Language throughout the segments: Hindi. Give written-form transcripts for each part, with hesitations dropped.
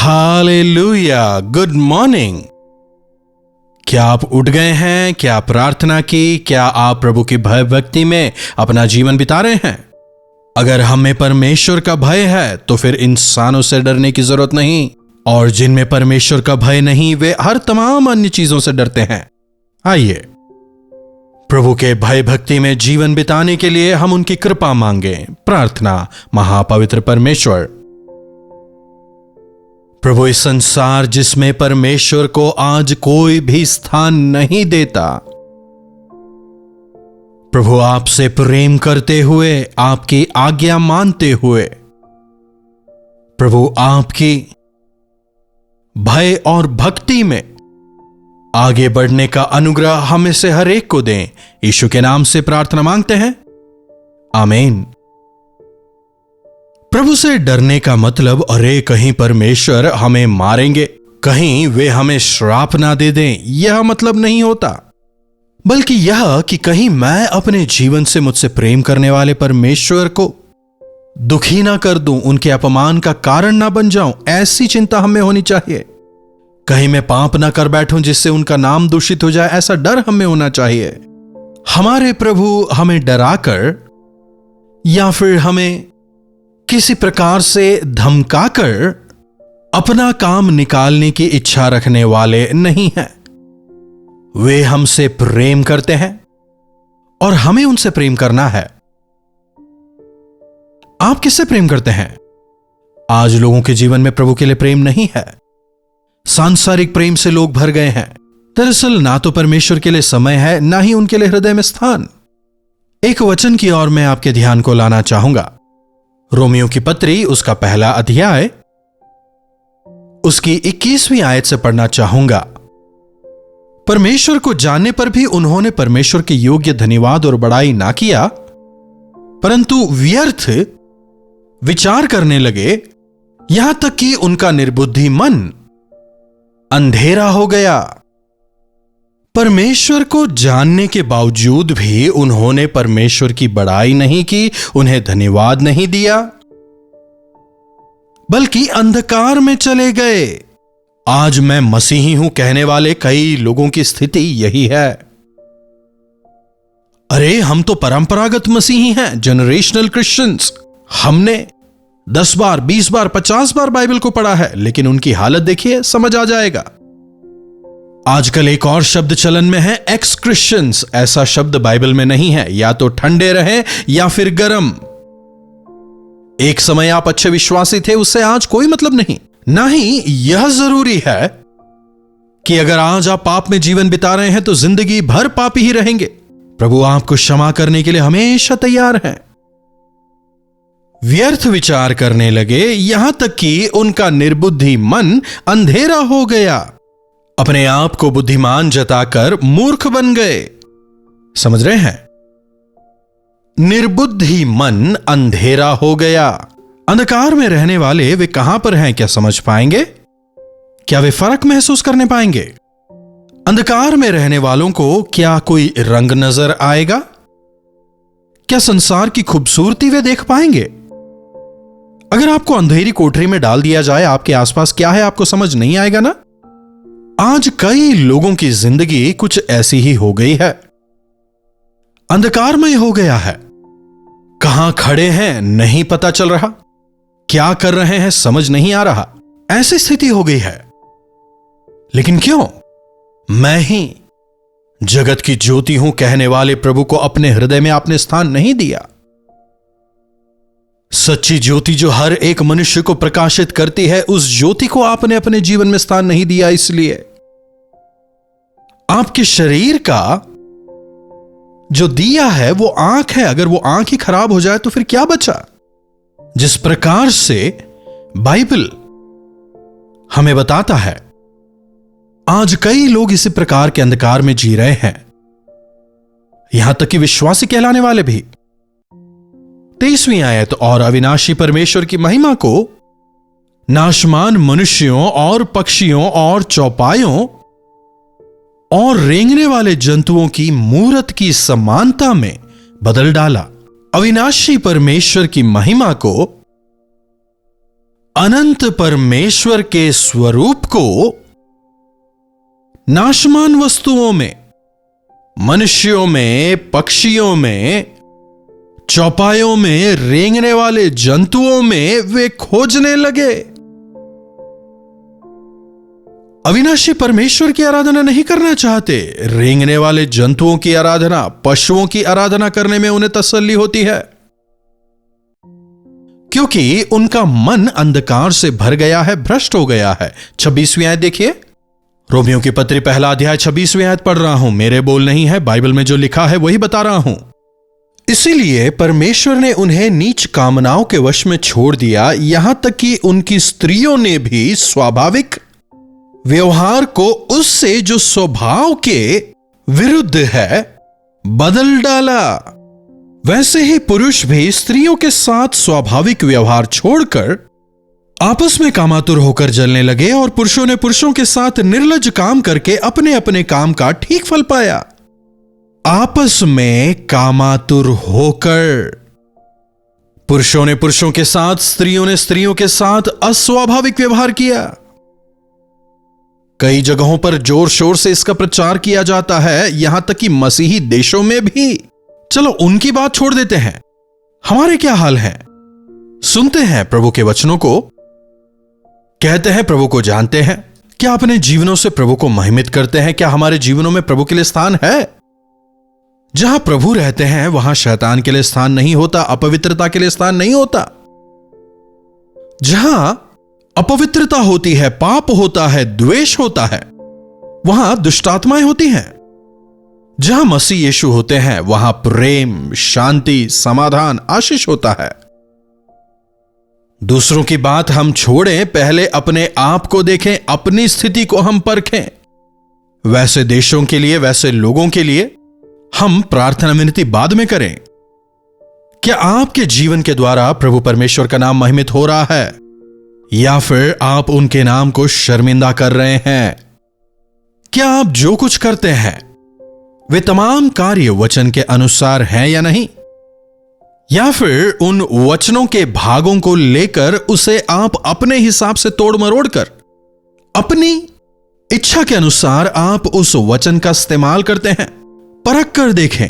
Hallelujah, good morning. क्या आप उठ गए हैं? क्या प्रार्थना की? क्या आप प्रभु की भय भक्ति में अपना जीवन बिता रहे हैं? अगर हमें परमेश्वर का भय है तो फिर इंसानों से डरने की जरूरत नहीं, और जिनमें परमेश्वर का भय नहीं वे हर तमाम अन्य चीजों से डरते हैं। आइए प्रभु के भय भक्ति में जीवन बिताने के लिए हम उनकी कृपा मांगे। प्रार्थना। महापवित्र परमेश्वर, प्रभु, इस संसार जिसमें परमेश्वर को आज कोई भी स्थान नहीं देता, प्रभु आपसे प्रेम करते हुए, आपकी आज्ञा मानते हुए, प्रभु आपकी भय और भक्ति में आगे बढ़ने का अनुग्रह हमें से हर एक को दें। यीशु के नाम से प्रार्थना मांगते हैं, आमीन। प्रभु से डरने का मतलब अरे कहीं परमेश्वर हमें मारेंगे, कहीं वे हमें श्राप ना दे दें, यह मतलब नहीं होता, बल्कि यह कि कहीं मैं अपने जीवन से मुझसे प्रेम करने वाले परमेश्वर को दुखी ना कर दूं, उनके अपमान का कारण ना बन जाऊं, ऐसी चिंता हमें होनी चाहिए। कहीं मैं पाप ना कर बैठूं जिससे उनका नाम दूषित हो जाए, ऐसा डर हमें होना चाहिए। हमारे प्रभु हमें डराकर या फिर हमें किसी प्रकार से धमकाकर अपना काम निकालने की इच्छा रखने वाले नहीं हैं। वे हमसे प्रेम करते हैं और हमें उनसे प्रेम करना है। आप किससे प्रेम करते हैं? आज लोगों के जीवन में प्रभु के लिए प्रेम नहीं है। सांसारिक प्रेम से लोग भर गए हैं। दरअसल ना तो परमेश्वर के लिए समय है, ना ही उनके लिए हृदय में स्थान। एक वचन की ओर मैं आपके ध्यान को लाना चाहूंगा। रोमियो की पत्री, उसका पहला अध्याय, उसकी 21वीं आयत से पढ़ना चाहूंगा। परमेश्वर को जानने पर भी उन्होंने परमेश्वर के योग्य धन्यवाद और बड़ाई ना किया, परंतु व्यर्थ विचार करने लगे, यहां तक कि उनका निर्बुद्धि मन अंधेरा हो गया। परमेश्वर को जानने के बावजूद भी उन्होंने परमेश्वर की बड़ाई नहीं की, उन्हें धन्यवाद नहीं दिया, बल्कि अंधकार में चले गए। आज मैं मसीही हूं कहने वाले कई लोगों की स्थिति यही है। अरे हम तो परंपरागत मसीही हैं, जनरेशनल क्रिश्चियंस। हमने 10 बार, 20 बार, 50 बार बाइबल को पढ़ा है, लेकिन उनकी हालत देखिए, समझ आ जाएगा। आजकल एक और शब्द चलन में है, एक्स क्रिश्चियंस। ऐसा शब्द बाइबल में नहीं है। या तो ठंडे रहे या फिर गर्म। एक समय आप अच्छे विश्वासी थे, उससे आज कोई मतलब नहीं। ना ही यह जरूरी है कि अगर आज आप पाप में जीवन बिता रहे हैं तो जिंदगी भर पापी ही रहेंगे। प्रभु आपको क्षमा करने के लिए हमेशा तैयार हैं। व्यर्थ विचार करने लगे, यहां तक कि उनका निर्बुद्धि मन अंधेरा हो गया। अपने आप को बुद्धिमान जताकर मूर्ख बन गए। समझ रहे हैं? निर्बुद्धि मन अंधेरा हो गया। अंधकार में रहने वाले वे कहां पर हैं? क्या समझ पाएंगे? क्या वे फर्क महसूस करने पाएंगे? अंधकार में रहने वालों को क्या कोई रंग नजर आएगा? क्या संसार की खूबसूरती वे देख पाएंगे? अगर आपको अंधेरी कोठरी में डाल दिया जाए, आपके आसपास क्या है आपको समझ नहीं आएगा ना? आज कई लोगों की जिंदगी कुछ ऐसी ही हो गई है। अंधकारमय हो गया है। कहां खड़े हैं नहीं पता चल रहा, क्या कर रहे हैं समझ नहीं आ रहा, ऐसी स्थिति हो गई है। लेकिन क्यों? मैं ही जगत की ज्योति हूं कहने वाले प्रभु को अपने हृदय में आपने स्थान नहीं दिया। सच्ची ज्योति जो हर एक मनुष्य को प्रकाशित करती है, उस ज्योति को आपने अपने जीवन में स्थान नहीं दिया। इसलिए आपके शरीर का जो दिया है वो आंख है। अगर वो आंख ही खराब हो जाए तो फिर क्या बचा? जिस प्रकार से बाइबल हमें बताता है, आज कई लोग इसी प्रकार के अंधकार में जी रहे हैं, यहां तक कि विश्वासी कहलाने वाले भी। 23वीं आयत, और अविनाशी परमेश्वर की महिमा को नाशमान मनुष्यों और पक्षियों और चौपायों और रेंगने वाले जंतुओं की मूरत की समानता में बदल डाला। अविनाशी परमेश्वर की महिमा को अनंत परमेश्वर के स्वरूप को नाशमान वस्तुओं में, मनुष्यों में, पक्षियों में, चौपायों में, रेंगने वाले जंतुओं में वे खोजने लगे। अविनाशी परमेश्वर की आराधना नहीं करना चाहते। रेंगने वाले जंतुओं की आराधना, पशुओं की आराधना करने में उन्हें तसल्ली होती है, क्योंकि उनका मन अंधकार से भर गया है, भ्रष्ट हो गया है। 26वीं आयत देखिए, रोमियों की पत्री पहला अध्याय 26वीं आयत पढ़ रहा हूं। मेरे बोल नहीं है, बाइबल में जो लिखा है वही बता रहा हूं। इसीलिए परमेश्वर ने उन्हें नीच कामनाओं के वश में छोड़ दिया, यहां तक कि उनकी स्त्रियों ने भी स्वाभाविक व्यवहार को उससे जो स्वभाव के विरुद्ध है बदल डाला। वैसे ही पुरुष भी स्त्रियों के साथ स्वाभाविक व्यवहार छोड़कर आपस में कामातुर होकर जलने लगे, और पुरुषों ने पुरुषों के साथ निर्लज्ज काम करके अपने अपने काम का ठीक फल पाया। आपस में कामातुर होकर पुरुषों ने पुरुषों के साथ, स्त्रियों ने स्त्रियों के साथ अस्वाभाविक व्यवहार किया। कई जगहों पर जोर शोर से इसका प्रचार किया जाता है, यहां तक कि मसीही देशों में भी। चलो उनकी बात छोड़ देते हैं, हमारे क्या हाल है? सुनते हैं प्रभु के वचनों को, कहते हैं प्रभु को जानते हैं। क्या अपने जीवनों से प्रभु को महिमित करते हैं? क्या हमारे जीवनों में प्रभु के लिए स्थान है? जहां प्रभु रहते हैं वहां शैतान के लिए स्थान नहीं होता, अपवित्रता के लिए स्थान नहीं होता। जहां अपवित्रता होती है, पाप होता है, द्वेष होता है, वहां दुष्टात्माएं होती हैं। जहां मसीह यीशु होते हैं वहां प्रेम, शांति, समाधान, आशीष होता है। दूसरों की बात हम छोड़ें, पहले अपने आप को देखें, अपनी स्थिति को हम परखें। वैसे देशों के लिए, वैसे लोगों के लिए हम प्रार्थना विनती बाद में करें। क्या आपके जीवन के द्वारा प्रभु परमेश्वर का नाम महिमित हो रहा है, या फिर आप उनके नाम को शर्मिंदा कर रहे हैं? क्या आप जो कुछ करते हैं वे तमाम कार्य वचन के अनुसार हैं या नहीं, या फिर उन वचनों के भागों को लेकर उसे आप अपने हिसाब से तोड़ मरोड़ कर अपनी इच्छा के अनुसार आप उस वचन का इस्तेमाल करते हैं? परख कर देखें।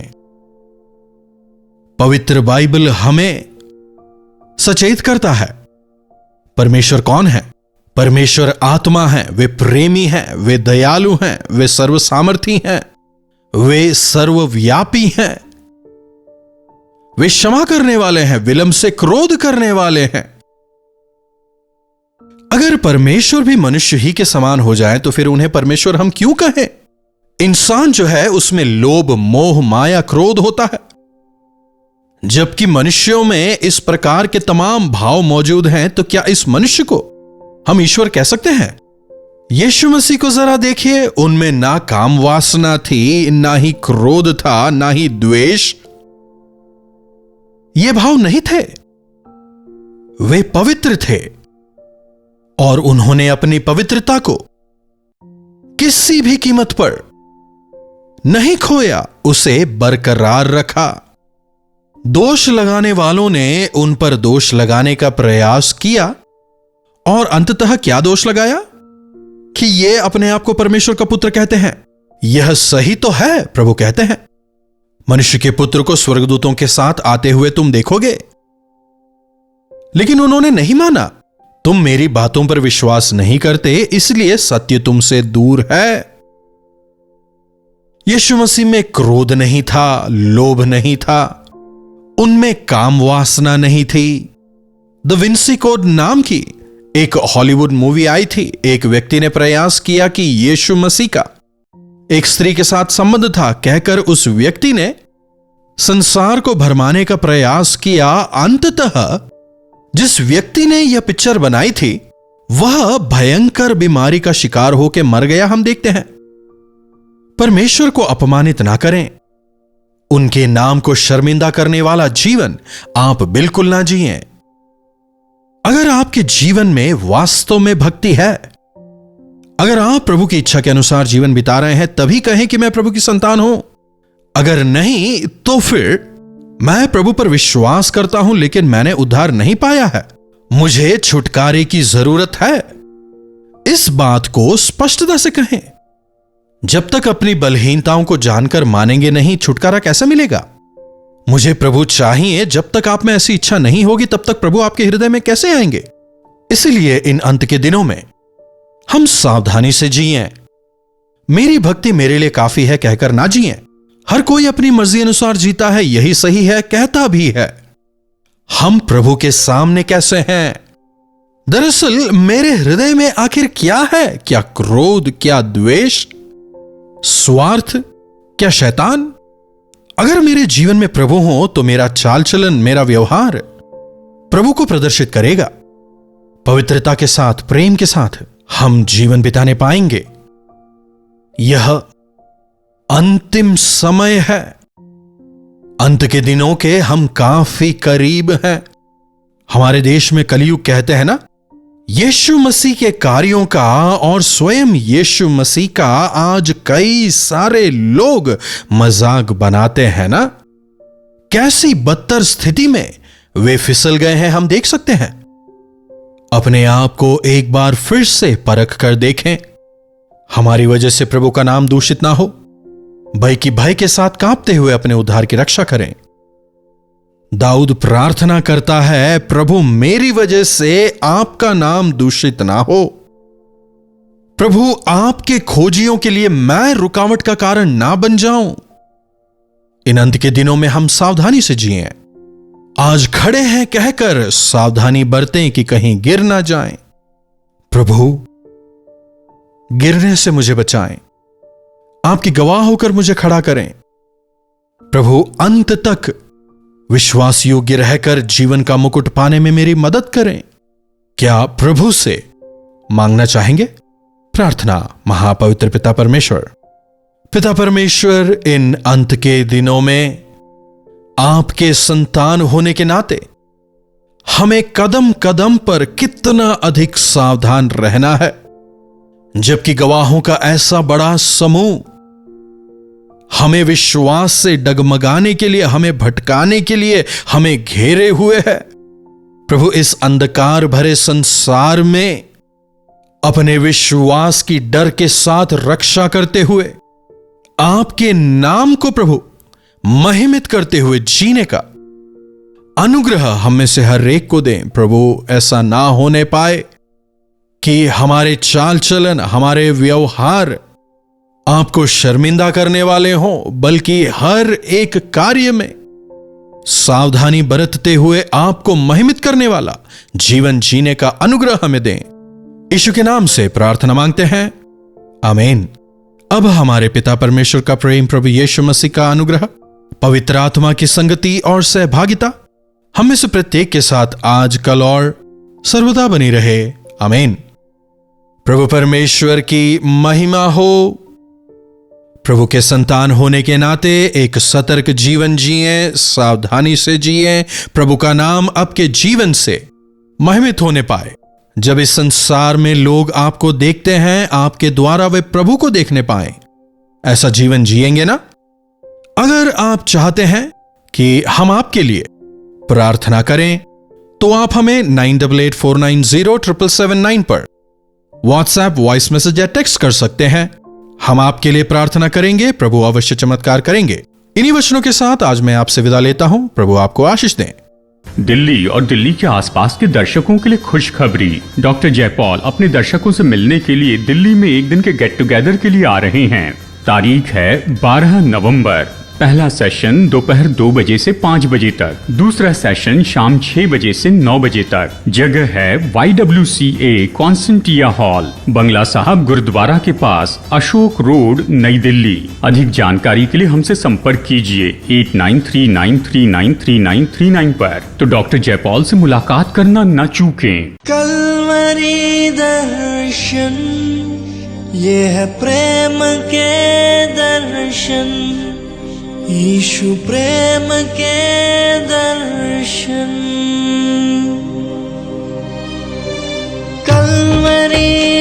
पवित्र बाइबल हमें सचेत करता है। परमेश्वर कौन है? परमेश्वर आत्मा है, वे प्रेमी हैं, वे दयालु हैं, वे सर्वसामर्थी हैं, वे सर्वव्यापी हैं, वे क्षमा करने वाले हैं, विलंब से क्रोध करने वाले हैं। अगर परमेश्वर भी मनुष्य ही के समान हो जाए तो फिर उन्हें परमेश्वर हम क्यों कहें? इंसान जो है उसमें लोभ, मोह, माया, क्रोध होता है, जबकि मनुष्यों में इस प्रकार के तमाम भाव मौजूद हैं। तो क्या इस मनुष्य को हम ईश्वर कह सकते हैं? यीशु मसीह को जरा देखिए, उनमें ना काम वासना थी, ना ही क्रोध था, ना ही द्वेष, ये भाव नहीं थे। वे पवित्र थे और उन्होंने अपनी पवित्रता को किसी भी कीमत पर नहीं खोया, उसे बरकरार रखा। दोष लगाने वालों ने उन पर दोष लगाने का प्रयास किया और अंततः क्या दोष लगाया कि ये अपने आप को परमेश्वर का पुत्र कहते हैं। यह सही तो है, प्रभु कहते हैं मनुष्य के पुत्र को स्वर्गदूतों के साथ आते हुए तुम देखोगे, लेकिन उन्होंने नहीं माना। तुम मेरी बातों पर विश्वास नहीं करते, इसलिए सत्य तुमसे दूर है। यीशु मसीह में क्रोध नहीं था, लोभ नहीं था, उनमें काम वासना नहीं थी। द विंसी कोड नाम की एक हॉलीवुड मूवी आई थी। एक व्यक्ति ने प्रयास किया कि यीशु मसीह का एक स्त्री के साथ संबंध था कहकर उस व्यक्ति ने संसार को भरमाने का प्रयास किया। अंततः जिस व्यक्ति ने यह पिक्चर बनाई थी वह भयंकर बीमारी का शिकार होकर मर गया। हम देखते हैं। परमेश्वर को अपमानित ना करें, उनके नाम को शर्मिंदा करने वाला जीवन आप बिल्कुल ना जिएं। अगर आपके जीवन में वास्तव में भक्ति है, अगर आप प्रभु की इच्छा के अनुसार जीवन बिता रहे हैं, तभी कहें कि मैं प्रभु की संतान हूं। अगर नहीं तो फिर मैं प्रभु पर विश्वास करता हूं लेकिन मैंने उद्धार नहीं पाया है, मुझे छुटकारे की जरूरत है। इस बात को स्पष्टता से कहें। जब तक अपनी बलहीनताओं को जानकर मानेंगे नहीं, छुटकारा कैसे मिलेगा? मुझे प्रभु चाहिए, जब तक आप में ऐसी इच्छा नहीं होगी तब तक प्रभु आपके हृदय में कैसे आएंगे? इसलिए इन अंत के दिनों में हम सावधानी से जिएं। मेरी भक्ति मेरे लिए काफी है कहकर ना जिएं। हर कोई अपनी मर्जी अनुसार जीता है, यही सही है, कहता भी है। हम प्रभु के सामने कैसे हैं? दरअसल मेरे हृदय में आखिर क्या है? क्या क्रोध, क्या द्वेष, स्वार्थ, क्या शैतान? अगर मेरे जीवन में प्रभु हो तो मेरा चाल चलन, मेरा व्यवहार प्रभु को प्रदर्शित करेगा। पवित्रता के साथ, प्रेम के साथ हम जीवन बिताने पाएंगे। यह अंतिम समय है। अंत के दिनों के हम काफी करीब हैं। हमारे देश में कलयुग कहते हैं ना, यीशु मसीह के कार्यों का और स्वयं यीशु मसीह का आज कई सारे लोग मजाक बनाते हैं ना। कैसी बदतर स्थिति में वे फिसल गए हैं हम देख सकते हैं। अपने आप को एक बार फिर से परख कर देखें। हमारी वजह से प्रभु का नाम दूषित ना हो। भय की भय के साथ कांपते हुए अपने उद्धार की रक्षा करें। दाऊद प्रार्थना करता है, प्रभु मेरी वजह से आपका नाम दूषित ना हो। प्रभु आपके खोजियों के लिए मैं रुकावट का कारण ना बन जाऊं। इन अंत के दिनों में हम सावधानी से जिएं। आज खड़े हैं कहकर सावधानी बरतें कि कहीं गिर ना जाएं। प्रभु गिरने से मुझे बचाएं। आपकी गवाह होकर मुझे खड़ा करें। प्रभु अंत तक विश्वास योग्य रहकर जीवन का मुकुट पाने में मेरी मदद करें। क्या प्रभु से मांगना चाहेंगे? प्रार्थना। महापवित्र पिता परमेश्वर, पिता परमेश्वर, इन अंत के दिनों में आपके संतान होने के नाते हमें कदम कदम पर कितना अधिक सावधान रहना है। जबकि गवाहों का ऐसा बड़ा समूह हमें विश्वास से डगमगाने के लिए, हमें भटकाने के लिए हमें घेरे हुए है। प्रभु इस अंधकार भरे संसार में अपने विश्वास की डर के साथ रक्षा करते हुए आपके नाम को प्रभु महिमित करते हुए जीने का अनुग्रह हम में से हर एक को दें। प्रभु ऐसा ना होने पाए कि हमारे चाल चलन, हमारे व्यवहार आपको शर्मिंदा करने वाले हों, बल्कि हर एक कार्य में सावधानी बरतते हुए आपको महिमित करने वाला जीवन जीने का अनुग्रह हमें दें। यीशु के नाम से प्रार्थना मांगते हैं, आमीन। अब हमारे पिता परमेश्वर का प्रेम, प्रभु यीशु मसीह का अनुग्रह, पवित्र आत्मा की संगति और सहभागिता हम में से प्रत्येक के साथ आज, कल और सर्वदा बनी रहे। आमीन। प्रभु परमेश्वर की महिमा हो। प्रभु के संतान होने के नाते एक सतर्क जीवन जिएं, सावधानी से जिएं। प्रभु का नाम आपके जीवन से महिमित होने पाए। जब इस संसार में लोग आपको देखते हैं, आपके द्वारा वे प्रभु को देखने पाएं। ऐसा जीवन जिएंगे ना? अगर आप चाहते हैं कि हम आपके लिए प्रार्थना करें तो आप हमें 9884907779 पर व्हाट्सएप वॉइस मैसेज या टेक्स्ट कर सकते हैं। हम आपके लिए प्रार्थना करेंगे। प्रभु अवश्य चमत्कार करेंगे। इन्हीं वचनों के साथ आज मैं आपसे विदा लेता हूं। प्रभु आपको आशीष दें। दिल्ली और दिल्ली के आसपास के दर्शकों के लिए खुशखबरी। डॉक्टर जयपॉल अपने दर्शकों से मिलने के लिए दिल्ली में एक दिन के गेट टुगेदर के लिए आ रहे हैं। तारीख है 12 नवंबर। पहला सेशन दोपहर 2 बजे से 5 बजे तक, दूसरा सेशन शाम 6 बजे से 9 बजे तक। जगह है YWCA कॉन्सेंटिया हॉल, बंगला साहब गुरुद्वारा के पास, अशोक रोड, नई दिल्ली। अधिक जानकारी के लिए हमसे संपर्क कीजिए 8939393939 पर। तो डॉक्टर जयपॉल से मुलाकात करना न चूकें। कलवरी दर्शन, ये है प्रेम के दर्शन, यीशु प्रेम के दर्शन। कलवरी